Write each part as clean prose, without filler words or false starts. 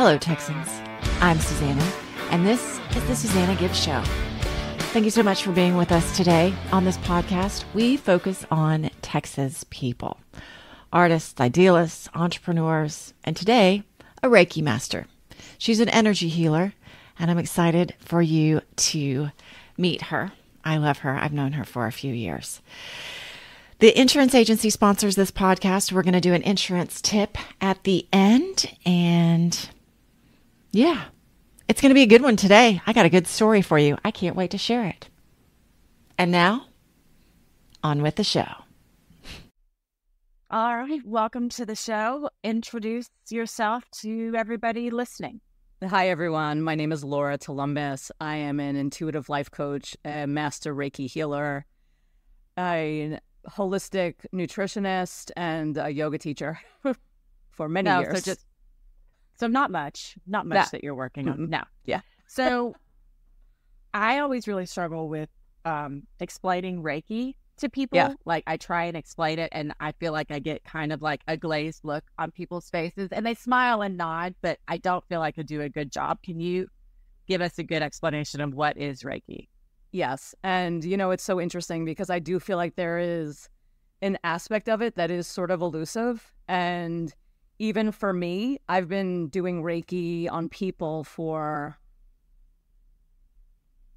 Hello, Texans. I'm Susanna, and this is the Susanna Gibbs Show. Thank you so much for being with us today. On this podcast, we focus on Texas people, artists, idealists, entrepreneurs, and today, a Reiki master. She's an energy healer, and I'm excited for you to meet her. I love her. I've known her for a few years. The insurance agency sponsors this podcast. We're going to do an insurance tip at the end, and yeah, it's going to be a good one today. I got a good story for you. I can't wait to share it. And now, on with the show. All right, welcome to the show. Introduce yourself to everybody listening. Hi, everyone. My name is Laura Tolumbis. I am an intuitive life coach, a master Reiki healer, a holistic nutritionist, and a yoga teacher for many years. So not much that you're working on. No. Yeah. So I always really struggle with explaining Reiki to people. Yeah. Like I try and explain it, and I feel like I get kind of like a glazed look on people's faces, and they smile and nod, but I don't feel like I do a good job. Can you give us a good explanation of what is Reiki? Yes. And, it's so interesting because I do feel like there is an aspect of it that is sort of elusive. And even for me, I've been doing Reiki on people for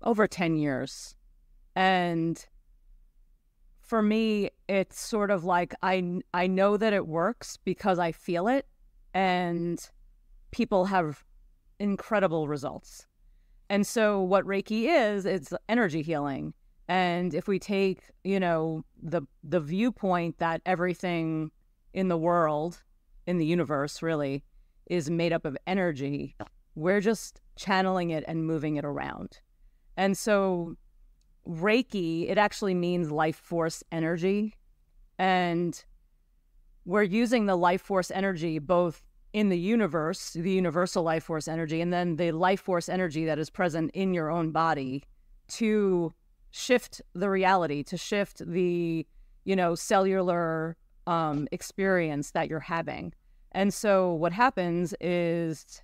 over 10 years. And for me, it's sort of like I know that it works because I feel it, and people have incredible results. And so what Reiki is, it's energy healing. And if we take, the viewpoint that everything in the world, in the universe really, is made up of energy, we're just channeling it and moving it around. And so Reiki, it actually means life force energy. And we're using the life force energy both in the universe, the universal life force energy, and then the life force energy that is present in your own body to shift the reality, to shift the, cellular experience that you're having. And so what happens is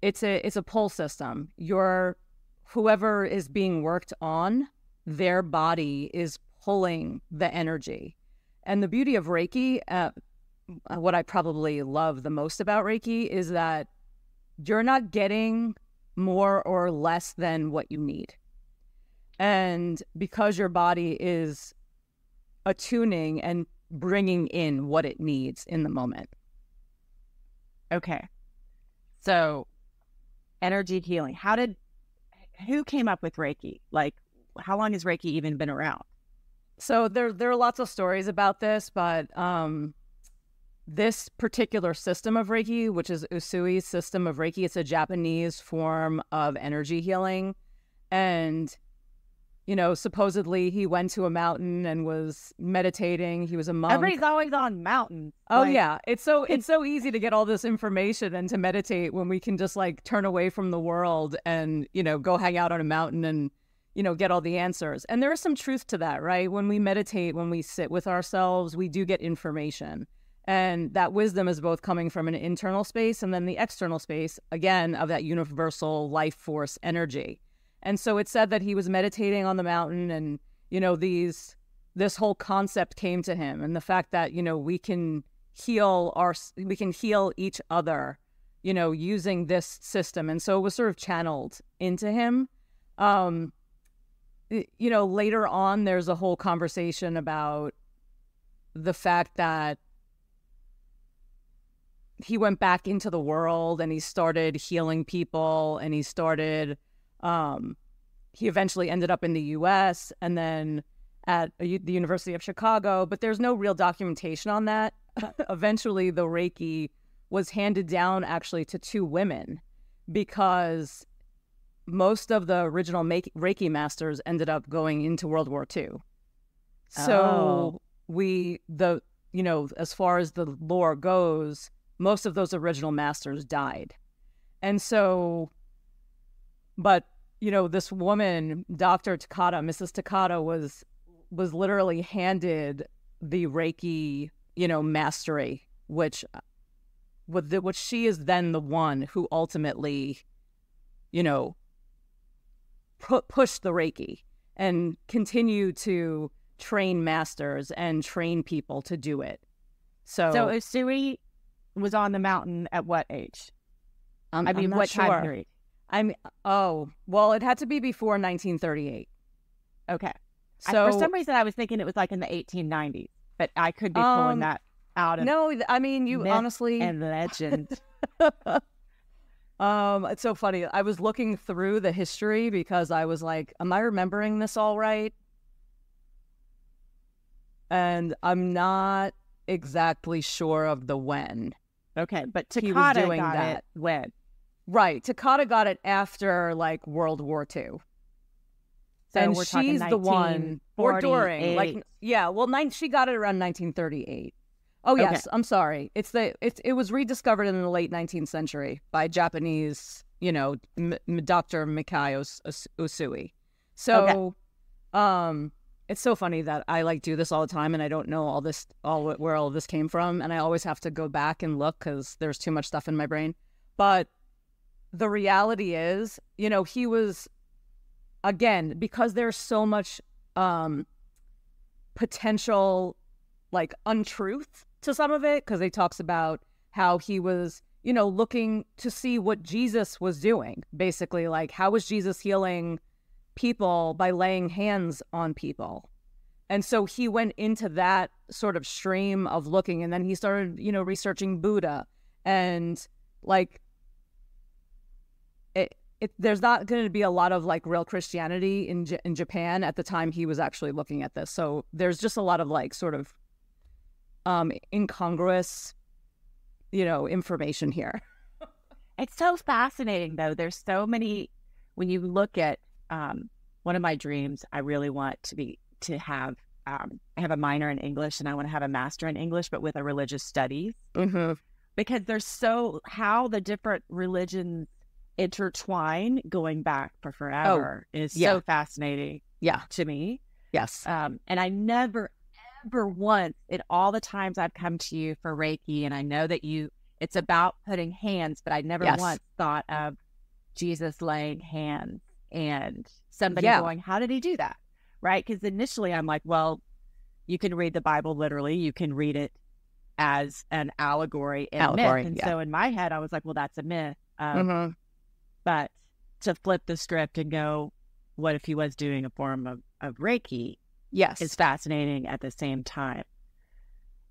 it's a pull system. Whoever is being worked on, their body is pulling the energy. And the beauty of Reiki, what I probably love the most about Reiki is that you're not getting more or less than what you need. And because your body is attuning and bringing in what it needs in the moment. Okay. So energy healing. Who came up with Reiki? Like, how long has Reiki even been around? So there are lots of stories about this, but this particular system of Reiki, which is Usui's system of Reiki, it's a Japanese form of energy healing. And, supposedly he went to a mountain and was meditating. He was a monk. Everybody's always on mountains. Oh, yeah. It's so easy to get all this information and to meditate when we can just turn away from the world and, go hang out on a mountain and, get all the answers. And there is some truth to that, right? When we meditate, when we sit with ourselves, we do get information. And that wisdom is both coming from an internal space and then the external space, again, of that universal life force energy. And so it said that he was meditating on the mountain and, this whole concept came to him. And the fact that, we can heal each other, using this system. And so it was sort of channeled into him. Later on, there's a whole conversation about the fact that he went back into the world and he started healing people, and he eventually ended up in the US and then at the University of Chicago, but there's no real documentation on that. Eventually the Reiki was handed down actually to two women because most of the original Reiki masters ended up going into World War II. So as far as the lore goes, most of those original masters died. And so, but, this woman, Dr. Takata, Mrs. Takata was literally handed the Reiki, mastery, which what she is then the one who ultimately, you know, push the Reiki and continue to train masters and train people to do it. So Usui was on the mountain at what age? I mean, what time period? Well, it had to be before 1938. Okay. So for some reason, I was thinking it was like in the 1890s, but I could be pulling that out of no, I mean, you myth honestly and legend. It's so funny. I was looking through the history because I was like, am I remembering this all right? And I'm not exactly sure of the when. Okay, but He was Takata doing got that. it when? Right. Takata got it after like World War II. So and we're talking she's the one, or during, like, 1948. yeah, well, she got it around 1938. Oh, yes, Okay. I'm sorry. It was rediscovered in the late 19th century by Japanese, you know, Dr. Mikai Usui. So, it's so funny that I like do this all the time and I don't know where all this came from. And I always have to go back and look because there's too much stuff in my brain. But the reality is, you know, he was, again, because there's so much potential, like, untruth to some of it, because he talks about how he was, you know, looking to see what Jesus was doing, basically, like, how was Jesus healing people by laying hands on people? And so he went into that sort of stream of looking, and then he started, you know, researching Buddha, and, like, there's not going to be a lot of like real Christianity in Japan at the time he was actually looking at this. So there's just a lot of like sort of incongruous, you know, information here. It's so fascinating, though. There's so many. When you look at one of my dreams, I really want to have. I have a minor in English, and I want to have a master in English, but with a religious studies, because there's how the different religions intertwine going back for forever is so fascinating. Yeah, to me. Yes. And I never ever once in all the times I've come to you for Reiki, and I know that it's about putting hands, but I never once thought of Jesus laying hands and somebody going, how did he do that? Right? Because initially I'm like, well, you can read the Bible literally, you can read it as an allegory and myth. And so in my head I was like, well, that's a myth. But to flip the script and go, what if he was doing a form of Reiki? Yes. Is fascinating at the same time.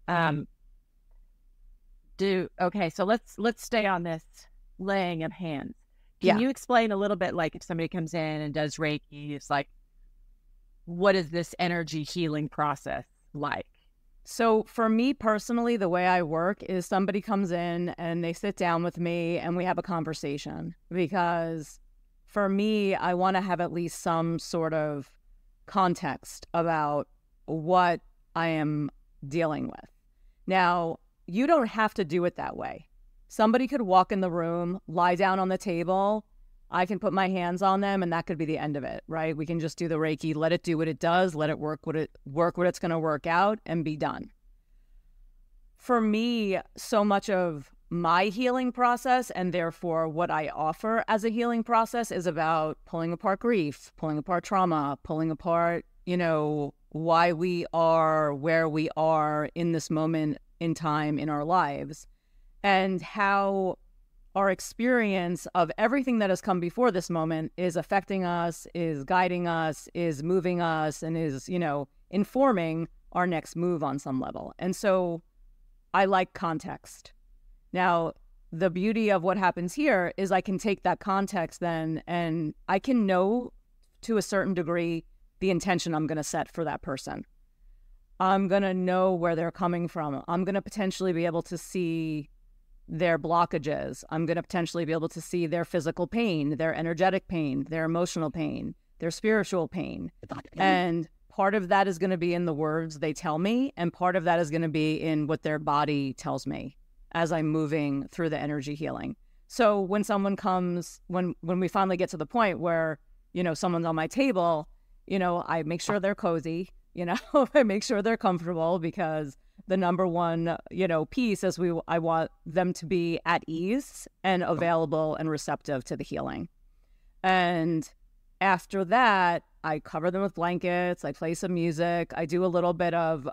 So let's stay on this laying of hands. Can you explain a little bit, like if somebody comes in and does Reiki, it's like, what is this energy healing process like? So for me personally, the way I work is somebody comes in and they sit down with me and we have a conversation, because for me, I want to have at least some sort of context about what I am dealing with. Now, you don't have to do it that way. Somebody could walk in the room, lie down on the table, I can put my hands on them, and that could be the end of it, right? We can just do the Reiki, let it do what it does, let it work what it's going to work out, and be done. For me, so much of my healing process, and therefore what I offer as a healing process, is about pulling apart grief, pulling apart trauma, pulling apart, you know, why we are where we are in this moment in time in our lives, and how our experience of everything that has come before this moment is affecting us, is guiding us, is moving us, and is, you know, informing our next move on some level. And so I like context. Now, the beauty of what happens here is I can take that context then, and I can know to a certain degree the intention I'm going to set for that person. I'm going to know where they're coming from. I'm going to potentially be able to see their blockages. I'm going to potentially be able to see their physical pain, their energetic pain, their emotional pain, their spiritual pain. And part of that is going to be in the words they tell me, and part of that is going to be in what their body tells me as I'm moving through the energy healing. So when someone comes, when we finally get to the point where, you know, someone's on my table, you know, I make sure they're cozy, you know, I make sure they're comfortable, because the number one, piece is I want them to be at ease and available and receptive to the healing. And after that, I cover them with blankets. I play some music. I do a little bit of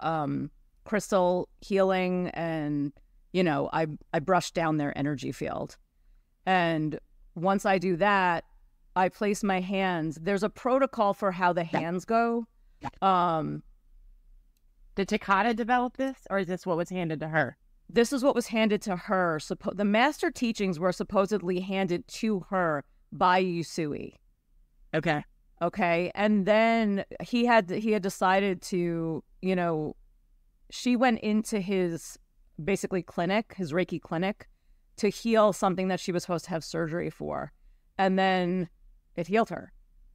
crystal healing, and, I brush down their energy field. And once I do that, I place my hands. There's a protocol for how the hands go. Did Takata develop this, or is this what was handed to her? This is what was handed to her. The master teachings were supposedly handed to her by Usui. Okay. Okay. And then he had decided to, she went into his basically clinic, his Reiki clinic, to heal something that she was supposed to have surgery for. And then it healed her.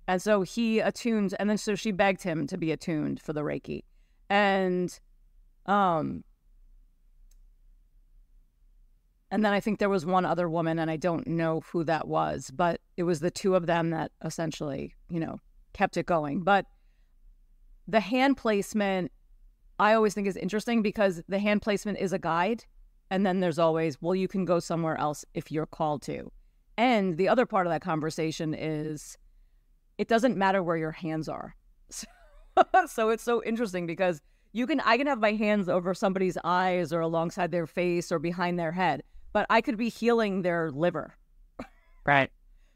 And so he attuned, and then so she begged him to be attuned for the Reiki. And then I think there was one other woman, and I don't know who that was, but it was the two of them that essentially, kept it going. But the hand placement, I always think is interesting, because the hand placement is a guide. And then there's always, well, you can go somewhere else if you're called to. And the other part of that conversation is it doesn't matter where your hands are. So it's so interesting, because I can have my hands over somebody's eyes or alongside their face or behind their head, but I could be healing their liver. Right.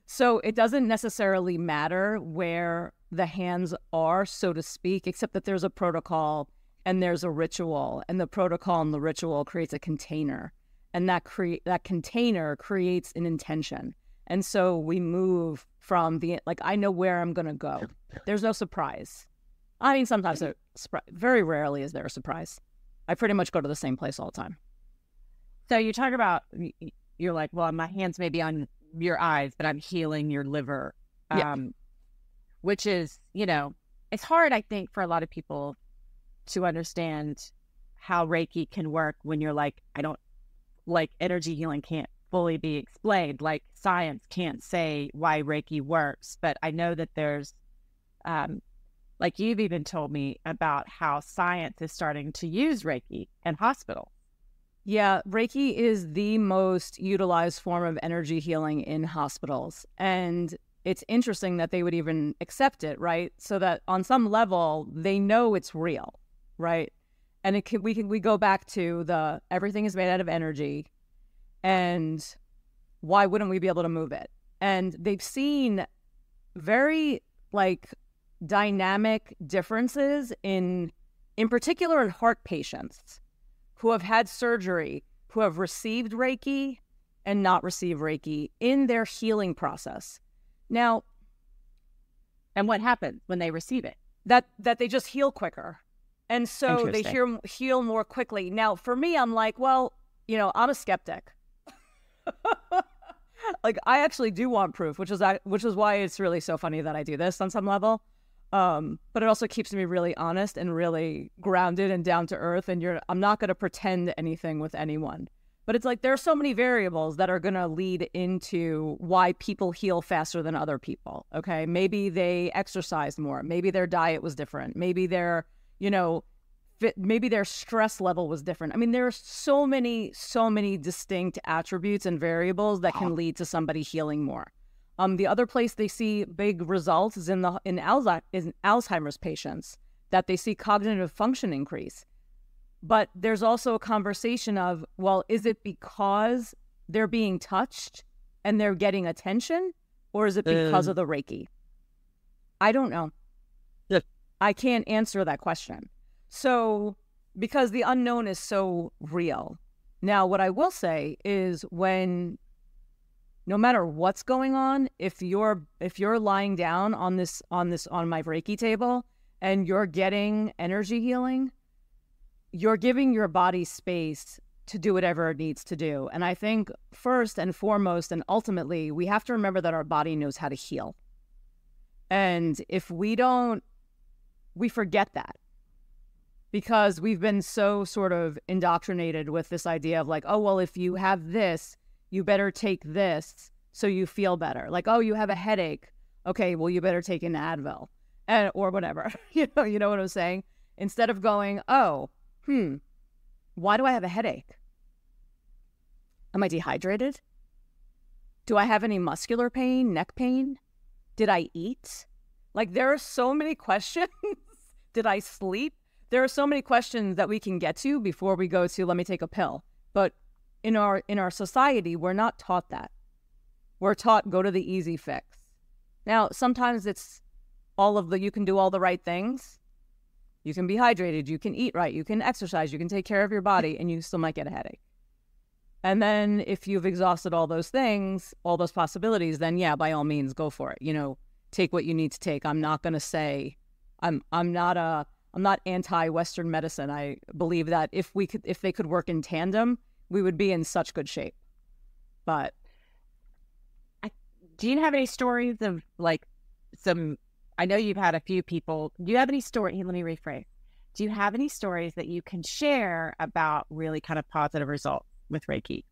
So it doesn't necessarily matter where the hands are, so to speak, except that there's a protocol and there's a ritual, and the protocol and the ritual creates a container, and that container creates an intention. And so we move from I know where I'm going to go. There's no surprise. I mean, sometimes very rarely is there a surprise. I pretty much go to the same place all the time. So you talk about, you're like, well, my hands may be on your eyes, but I'm healing your liver, which is, it's hard, I think, for a lot of people to understand how Reiki can work when you're like, energy healing can't fully be explained. Like, science can't say why Reiki works, but I know that there's, like you've even told me about how science is starting to use Reiki in hospitals. Yeah, Reiki is the most utilized form of energy healing in hospitals. And it's interesting that they would even accept it, right? So that on some level, they know it's real, right? And we go back to everything is made out of energy, and why wouldn't we be able to move it? And they've seen very dynamic differences in particular in heart patients who have had surgery, who have received Reiki and not received Reiki in their healing process. Now, and what happens when they receive it? That they just heal quicker. And so they heal more quickly. Now, for me, I'm like, well, I'm a skeptic. I actually do want proof, which is why it's really so funny that I do this on some level. But it also keeps me really honest and really grounded and down to earth. And I'm not going to pretend anything with anyone. But it's there are so many variables that are going to lead into why people heal faster than other people. Okay, maybe they exercised more. Maybe their diet was different. Maybe their maybe their stress level was different. I mean, there are so many distinct attributes and variables that can lead to somebody healing more. The other place they see big results is in Alzheimer's patients, that they see cognitive function increase. But there's also a conversation of, well, is it because they're being touched and they're getting attention, or is it because of the Reiki? I don't know. Yeah. I can't answer that question. So, because the unknown is so real. Now, what I will say is no matter what's going on, if you're lying down on my Reiki table and you're getting energy healing, you're giving your body space to do whatever it needs to do. And I think first and foremost and ultimately, we have to remember that our body knows how to heal. And if we don't, we forget that, because we've been so sort of indoctrinated with this idea of oh, well, if you have this, you better take this so you feel better. Oh, you have a headache. Okay, well, you better take an Advil or whatever. You know what I'm saying? Instead of going, oh, Why do I have a headache? Am I dehydrated? Do I have any muscular pain, neck pain? Did I eat? Like, there are so many questions. Did I sleep? There are so many questions that we can get to before we go to, let me take a pill. But in our society, we're not taught that. We're taught, go to the easy fix. Now, sometimes it's you can do all the right things. You can be hydrated, you can eat right, you can exercise, you can take care of your body, and you still might get a headache. And then if you've exhausted all those things, all those possibilities, then yeah, by all means, go for it. Take what you need to take. I'm not going to say I'm not anti-Western medicine. I believe that if they could work in tandem, we would be in such good shape. But do you have any stories of like I know you've had a few people. Do you have any story? Let me rephrase. Do you have any stories that you can share about really kind of positive results with Reiki?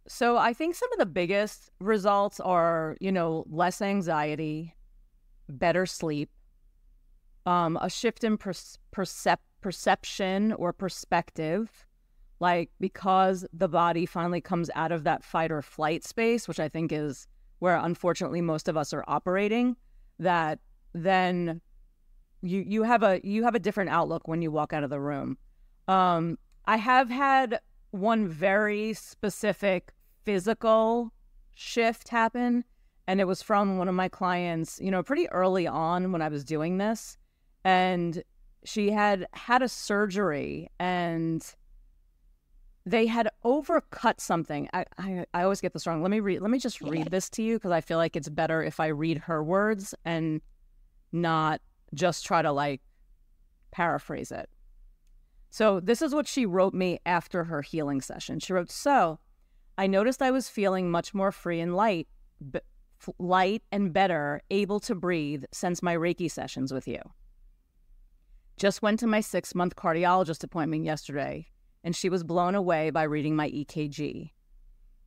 So I think some of the biggest results are, less anxiety, better sleep, a shift in perception or perspective, like because the body finally comes out of that fight or flight space, which I think is where unfortunately most of us are operating, that then you have a different outlook when you walk out of the room. I have had one very specific physical shift happen, and it was from one of my clients, pretty early on when I was doing this, and she had a surgery and they had overcut something. I always get this wrong. Let me just read this to you because I feel like it's better if I read her words and not just try to paraphrase it. So this is what she wrote me after her healing session. She wrote, "So I noticed I was feeling much more free and light and better able to breathe since my Reiki sessions with you. Just went to my 6-month cardiologist appointment yesterday, and she was blown away by reading my EKG.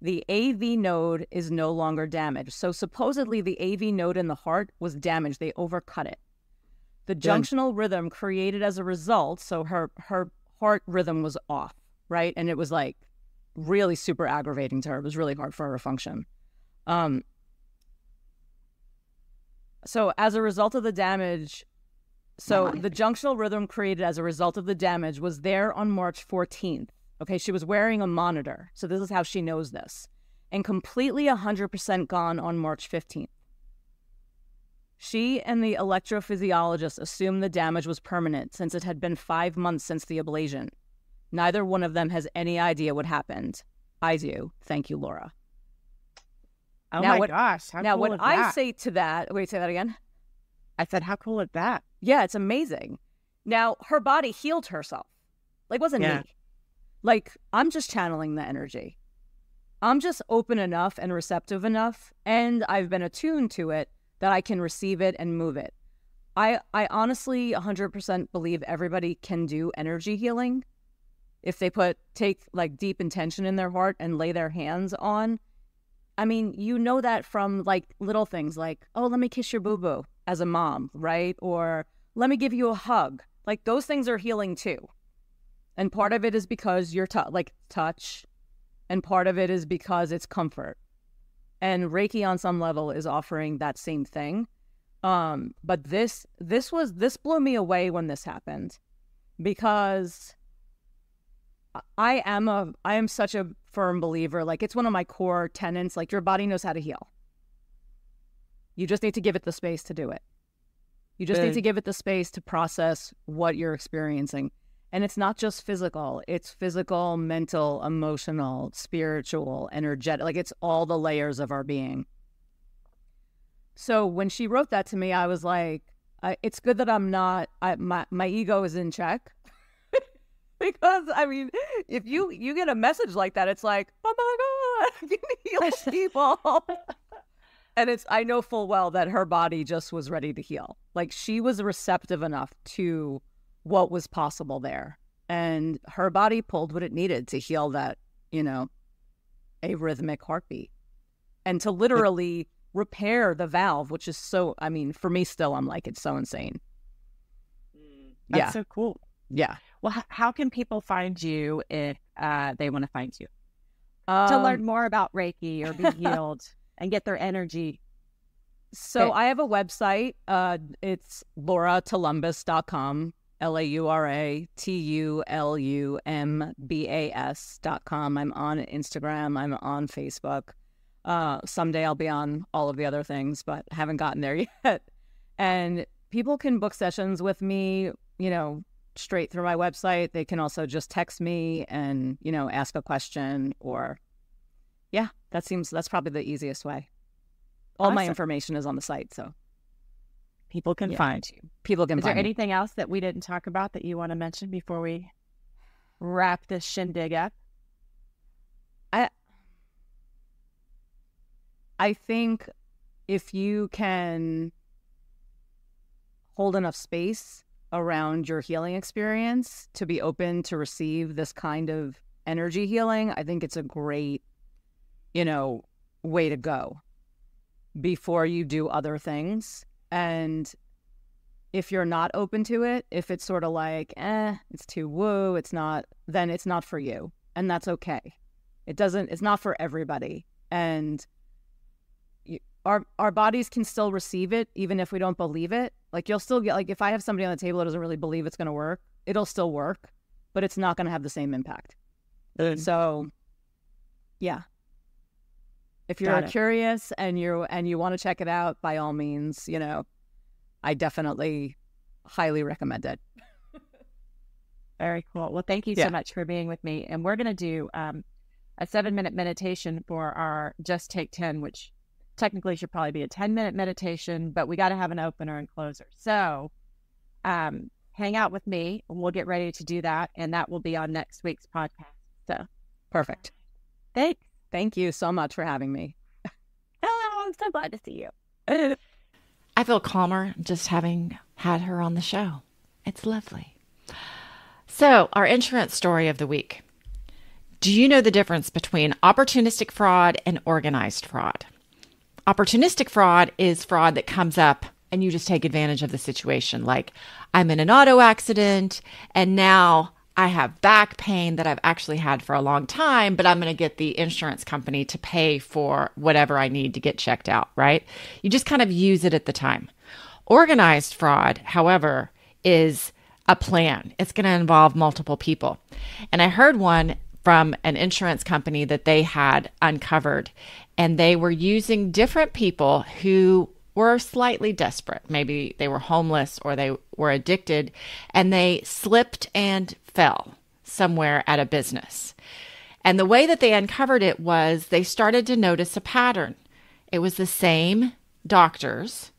The AV node is no longer damaged. So supposedly the AV node in the heart was damaged. They overcut it. The junctional rhythm created as a result, so her heart rhythm was off, right? And it was really super aggravating to her. It was really hard for her to function. So as a result of the damage, the junctional rhythm created as a result of the damage was there on March 14th. Okay, she was wearing a monitor. So this is how she knows this. And completely 100% gone on March 15th. She and the electrophysiologist assumed the damage was permanent since it had been 5 months since the ablation. Neither one of them has any idea what happened. I do. Thank you, Laura." Oh my gosh. How now, cool what is I that? say to that, wait, say that again. I said, how cool is that? Yeah, it's amazing. Now, her body healed herself. It wasn't me. I'm just channeling the energy. I'm just open enough and receptive enough, and I've been attuned to it that I can receive it and move it. I honestly 100% believe everybody can do energy healing if they take deep intention in their heart and lay their hands on. I mean, that from little things oh, let me kiss your boo-boo as a mom, right? Or let me give you a hug. Those things are healing too. And part of it is because you're touch, and part of it is because it's comfort. And Reiki on some level is offering that same thing. But this blew me away when this happened, because I am such a firm believer. It's one of my core tenets. Your body knows how to heal. You just need to give it the space to do it. You just need to give it the space to process what you're experiencing. And it's not just physical. It's physical, mental, emotional, spiritual, energetic. It's all the layers of our being. So when she wrote that to me, I was like, it's good that I'm not, my ego is in check. Because, I mean, if you get a message like that, it's like, oh my God, you heal people. And I know full well that her body just was ready to heal. She was receptive enough to what was possible there. And her body pulled what it needed to heal that, arrhythmic heartbeat. And to literally repair the valve, which is so, I mean, for me still, I'm it's so insane. That's so cool. Yeah. Well, how can people find you if they want to find you? To learn more about Reiki or be healed and get their energy. So I have a website. It's lauratulumbas.com, Lauratulumbas.com. I'm on Instagram. I'm on Facebook. Someday I'll be on all of the other things, but haven't gotten there yet. And people can book sessions with me, straight through my website. They can also just text me and, ask a question or, that's probably the easiest way. All my information is on the site, so people can find you. People can find me. Is there anything else that we didn't talk about that you want to mention before we wrap this shindig up? I think if you can hold enough space around your healing experience to be open to receive this kind of energy healing, I think it's a great, way to go before you do other things. And if you're not open to it, if it's sort of like, it's too woo, then it's not for you. And that's okay. It's not for everybody. And our bodies can still receive it, even if we don't believe it. Like, you'll still get, like, if I have somebody on the table that doesn't really believe it's going to work, it'll still work, but it's not going to have the same impact. So, yeah. If you're curious and you want to check it out, by all means, I definitely highly recommend it. Very cool. Well, thank you so much for being with me. And we're going to do a 7-minute meditation for our Just Take 10, which technically should probably be a 10-minute meditation, but we got to have an opener and closer. So hang out with me and we'll get ready to do that. And that will be on next week's podcast. So perfect. Thanks. Thank you so much for having me. Oh, I'm so glad to see you. I feel calmer just having had her on the show. It's lovely. So, our insurance story of the week. Do you know the difference between opportunistic fraud and organized fraud? Opportunistic fraud is fraud that comes up and you just take advantage of the situation. Like, I'm in an auto accident and now I have back pain that I've actually had for a long time, but I'm going to get the insurance company to pay for whatever I need to get checked out, right? You just kind of use it at the time. Organized fraud, however, is a plan. It's going to involve multiple people. And I heard one from an insurance company that they had uncovered, and they were using different people who were slightly desperate. Maybe they were homeless or they were addicted, and they slipped and fell somewhere at a business. And the way that they uncovered it was they started to notice a pattern. It was the same doctors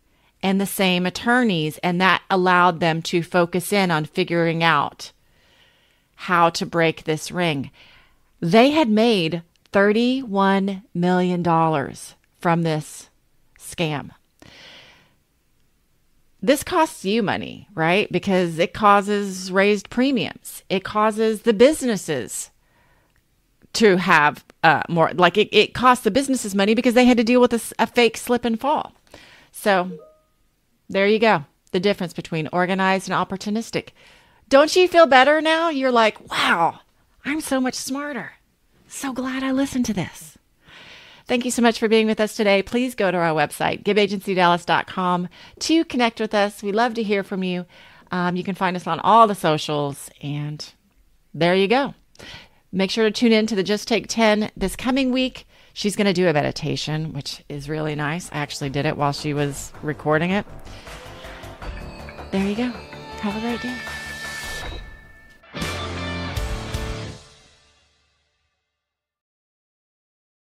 and the same attorneys, and that allowed them to focus in on figuring out how to break this ring. They had made $31 million from this scam. This costs you money, right? Because it causes raised premiums. It causes the businesses to have more, like it costs the businesses money because they had to deal with a fake slip and fall. So there you go. The difference between organized and opportunistic. Don't you feel better now? You're like, wow, I'm so much smarter. So glad I listened to this. Thank you so much for being with us today. Please go to our website, giveagencydallas.com, to connect with us. We love to hear from you. You can find us on all the socials, and there you go. Make sure to tune in to the Just Take 10 this coming week. She's going to do a meditation, which is really nice. I actually did it while she was recording it. There you go. Have a great day.